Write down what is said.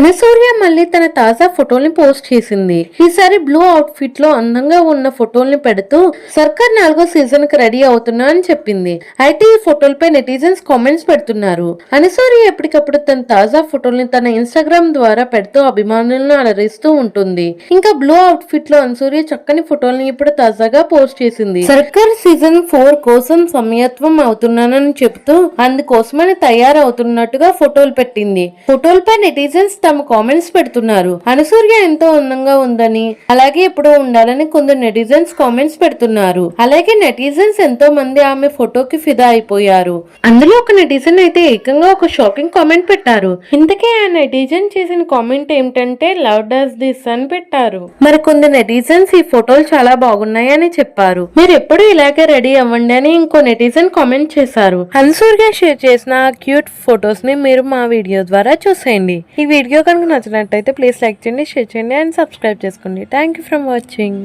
అనసూయ మళ్ళీ తన తాజా ఫోటోల్ని పోస్ట్ చేసింది. ఈసారి బ్లూ అవుట్ఫిట్ లో అందంగా ఉన్న ఫోటోల్ని పెడుతూ సర్కార్ 4వ సీజన్ కి రెడీ అవుతున్నా అని చెప్పింది. అయితే ఈ ఫోటోలపై నెటిజన్స్ కామెంట్స్ పెడుతున్నారు. అనసూయ ఎప్పటికప్పుడు తన తాజా ఫోటోల్ని తన ఇన్స్టాగ్రామ్ ద్వారా పెడుతూ అభిమానులను అలరిస్తూ ఉంటుంది. ఇంకా బ్లూ అవుట్ఫిట్ లో అనసూయ చక్కని ఫోటోల్ని ఇప్పుడు తాజాగా పోస్ట్ చేసింది. సర్కార్ సీజన్ 4 కోసం సమయత్వం అవుతున్నానని చెబుతూ అందుకోసమని తయారవుతున్నట్టుగా ఫోటోలు పెట్టింది. ఫోటోలపై నెటిజన్స్ తమ కామెంట్స్ పెడుతున్నారు. అనసూయ ఎంతో అందంగా ఉందని, అలాగే ఎప్పుడూ ఉండాలని కొందరు నెటిజన్స్ కామెంట్స్ పెడుతున్నారు. అలాగే నెటిజన్స్ ఎంతో మంది ఆమె ఫోటోకి ఫిదా అయిపోయారు. అందులో ఒక నెటిజన్ అయితే ఏకంగా ఒక షాకింగ్ కామెంట్ పెట్టారు. ఇంతకే ఆ నెటిజన్ చేసిన కామెంట్ ఏమిటంటే లవ్ డస్ దిస్ అని పెట్టారు. మరి కొందరు నెటిజన్స్ ఈ ఫోటోలు చాలా బాగున్నాయి అని చెప్పారు. మీరు ఎప్పుడు ఇలాగే రెడీ అవ్వండి అని ఇంకో నెటిజన్ కామెంట్ చేశారు. అనసూయ షేర్ చేసిన క్యూట్ ఫొటోస్ ని మీరు మా వీడియో ద్వారా చూసేయండి. ఈ వీడియో కనుక నచ్చినట్టయితే ప్లీజ్ లైక్ చేయండి, షేర్ చేయండి అండ్ సబ్స్క్రైబ్ చేసుకోండి. Thank you for watching.